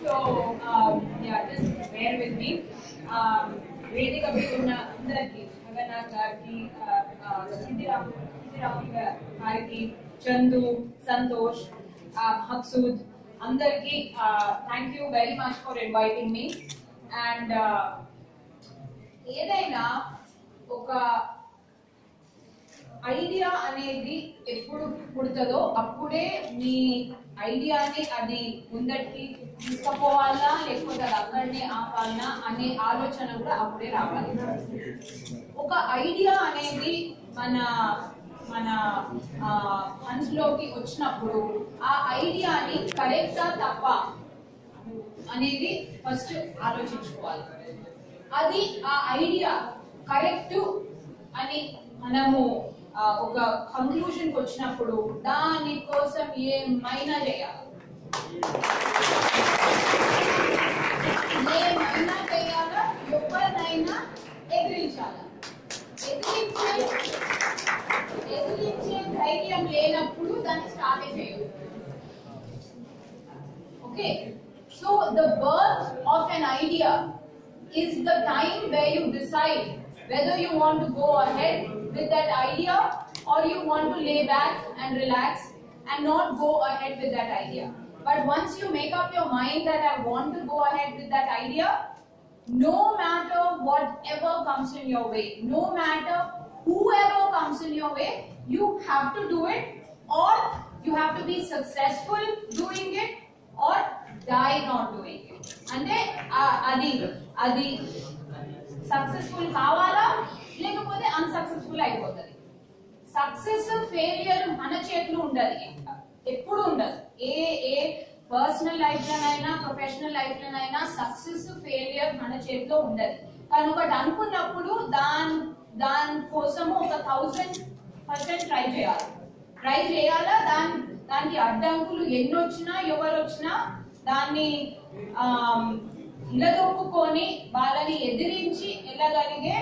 So, yeah, just bear with me. వేదిక మీద ఉన్న అందరికి జగన్నాథ్ గారికి, సిద్ధిరామ్ గారికి, చందు, సంతోష్, మక్సూద్ అందరికి thank you very much for inviting me. And ఏదైనా ఒక ఐడియా అనేది ఎప్పుడు పుడుతుందో అప్పుడే మీ ఐడియాని అది ముందటికి తీసుకుపోవాలా లేకపోతే అది అక్కడనే ఆపాలనా అనే ఆలోచన కూడా అప్పుడే రావాలి. ఒక ఐడియా అనేది మన మన మనసులోకి వచ్చినప్పుడు ఆ ఐడియాని కరెక్టా తప్ప అనేది ఫస్ట్ ఆలోచించుకోవాలి. అది ఆ ఐడియా కరెక్ట్ అని మనము ఒక కంక్లూజన్ కి వచ్చినప్పుడు దాని కోసం ఏమైనా చేయాలి, ఏమైనా చేయాలా, ఎవరినైనా ఎదిరించాలా. ఎదిరించే ధైర్యం లేనప్పుడు దాన్ని స్టార్ట్ చేయదు. Okay, so the birth of an idea is the time where you decide whether you want to go ahead with that idea or you want to lay back and relax and not go ahead with that idea. But once you make up your mind that I want to go ahead with that idea, no matter whatever comes in your way, no matter whoever comes in your way, you have to do it, or you have to be successful doing it or die not doing it. అంటే అది successful కావాలా లేకపోతే unsuccessful అయిపోతుంది. Success failure మన చేతిలో ఉండదు, ఎప్పుడు ఉండదు. ఏ పర్సనల్ లైఫ్ లోనైనా ప్రొఫెషనల్ లైఫ్ లోనైనా సక్సెస్ ఫెయిలియర్ మన చేతిలో ఉండదు. కానీ ఒకటి అనుకున్నప్పుడు దాని కోసము ఒక 1000% ట్రై చేయాలా. దానికి అడ్డంకులు ఎన్ని వచ్చినా ఎవరు వచ్చినా దాన్ని నిలదొక్కుకొని వాళ్ళని ఎదిరించి వెళ్ళగలిగే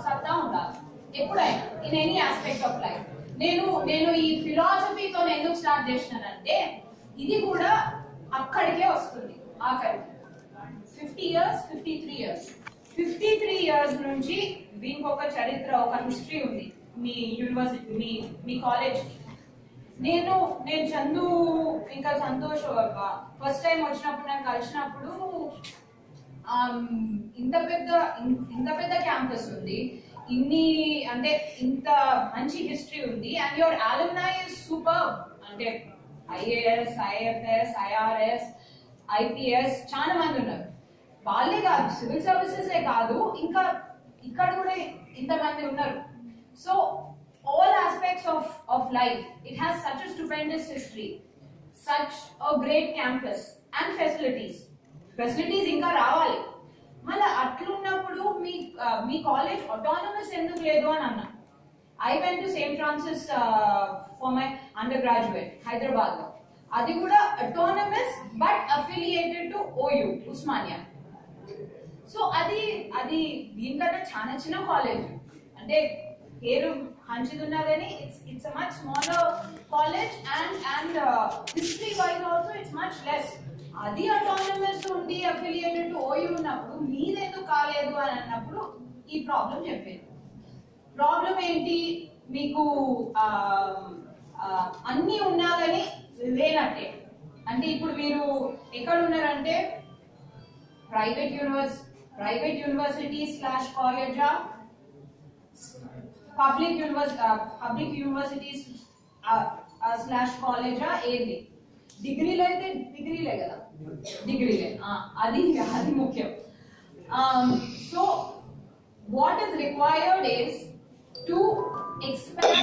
సత్తా ఉండాలి ఎప్పుడైనా, in any aspect of life. నేను ఈ ఫిలాసఫీతో ఎందుకు స్టార్ట్ చేసినానంటే ఇది కూడా అక్కడికే వస్తుంది. ఆఖరికి 53 ఇయర్స్ నుంచి దీనికి ఒక చరిత్ర, ఒక హిస్టరీ ఉంది మీ యూనివర్సిటీ, మీ కాలేజ్. నేను చందు ఇంకా సంతోష్ ఫస్ట్ టైం వచ్చినప్పుడు నాకు కలిసినప్పుడు ఇంత పెద్ద క్యాంపస్ ఉంది, ఇంత మంచి హిస్టరీ ఉంది, and your alumni is super. అంటే ఐఏఎస్, ఐఎఫ్ఎస్, ఐఆర్ఎస్, ఐపీఎస్ చాలా మంది ఉన్నారు. వాళ్ళే కాదు, సివిల్ సర్వీసెస్ కాదు, ఇంకా ఇక్కడ కూడా ఇంతమంది ఉన్నారు. So all aspects of life, it has such a stupendous history, such a great campus and facilities ఇంకా రావాలి. మళ్ళీ అట్లున్నప్పుడు మీ కాలేజ్ autonomous ఎందుకు లేదు అని అన్నా. I went to St. Francis for my undergraduate Hyderabad లో. అది కూడా autonomous but affiliated to OU Osmania. So అది దీనికన్నా చాలా చిన్న కాలేజ్, అంటే పేరు మంచిది ఉన్నా కానీ it's a much smaller college and history wise also it's much less. అది autonomous ఉండి affiliated to OU ఉన్నప్పుడు మీదెందుకు కాలేదు అని అన్నప్పుడు ఈ ప్రాబ్లం చెప్పారు. ప్రాబ్లం ఏంటి, మీకు అన్ని ఉన్నా కానీ లేనట్టే. అంటే ఇప్పుడు మీరు ఎక్కడ ఉన్నారంటే ప్రైవేట్ యూనివర్సిటీ / కాలేజా, పబ్లిక్ యూనివర్సిటీస్ / కాలేజా, ఏది? డిగ్రీలు అయితే డిగ్రీలే కదా, డిగ్రీలే. అది ముఖ్యం. So what is required is to expand